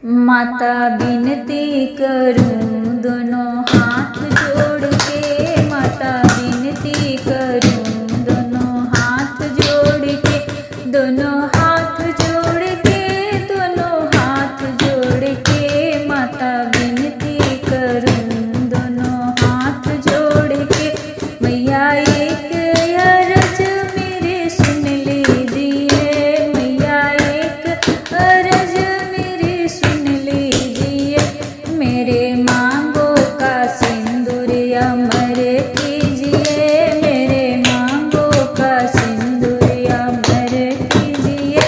माता विनती करूं दोनों हाथ जोड़ के, माता विनती करूं दोनों हाथ जोड़ के, दोनों हाथ जोड़ के, दोनों हाथ जोड़ के, माता विनती करूं दोनों हाथ जोड़ के। मैया एक अरज मेरे सुन लीजिए, मैया एक अरज मेरी सुन लीजिए, मेरे मांगो का सिंदूर अमर कीजिए, मेरे मांगो का सिंदूर अमर कीजिए।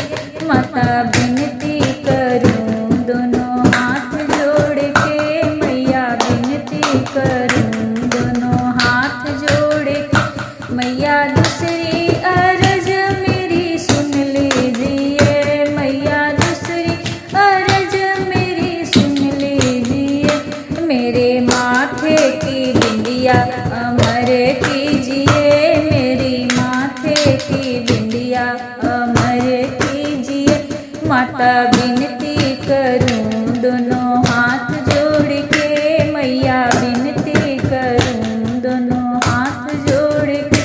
माता विनती करूं दोनों हाथ जोड़ के, मैया विनती करूं दोनों हाथ जोड़ के। मैया दूसरी अरज मेरी सुन लीजिए, मैया दूसरी अरज मेरी सुन लीजिए, मेरे माथे की बिंदिया अमर कीजिए, मेरी माथे की बिंदिया अमर कीजिए। माता विनती करूं दोनों हाथ जोड़ के, मैया विनती करूं दोनों हाथ जोड़ के।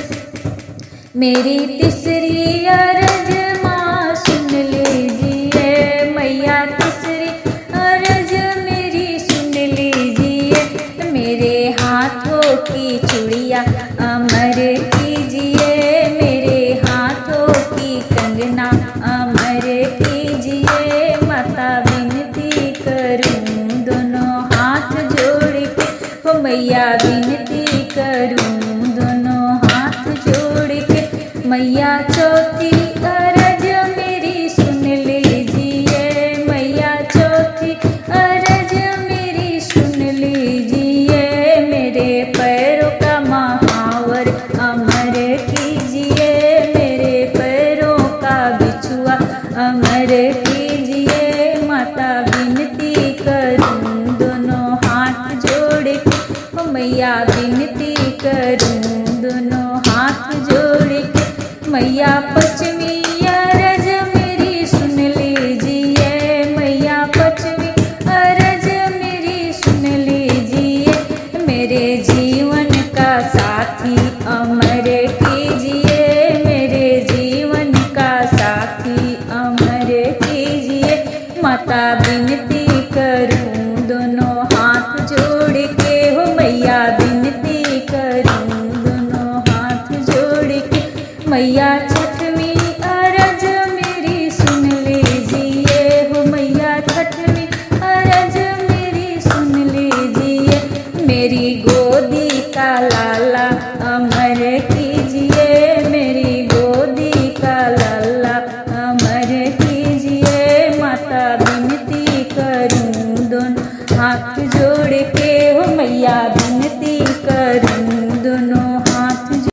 मेरी तीसरी अरज माँ सुन लीजिए, मैया तीसरी अरज मेरी सुन लीजिए, मेरे हाथों की चूड़िया अमर कीजिए, मेरे हाथों की कंगना अमर कीजिए। माता विनती करूं दोनों हाथ जोड़ के, हो मैया विनती करूं दोनों हाथ जोड़ के। मैया चौथी अरज मेरी सुन लीजिए, मैया चौथी अरज मेरी सुन लीजिए, मेरे पैरों का महावर अमर कीजिए, मेरे पैरों का बिछुआ अमर कीजिए। माता विनती करूं दोनों हाथ जोड़ के, ओ मैया विनती करूं दोनों हाथ जोड़ के। मैया पचमी अरज मेरी सुन लीजिए, मैया पचमी अरज मेरी सुन लीजिए, मेरे जीवन का साथी अमर कीजिए, मेरे जीवन का साथी अमर कीजिए। माता विनती करूं दोनों हाथ जोड़ के, हो मैया विनती करूं दोनों हाथ जोड़ के। मैया छठवीं अरज मेरी सुन लीजिए, हो मैया छठवीं अरज मेरी सुन लीजिए, मेरी गोदी का लाला अमर कीजिए, मेरी गोदी का लाला अमर कीजिए। माता विनती करूं दोनों हाथ जोड़ के, हो मैया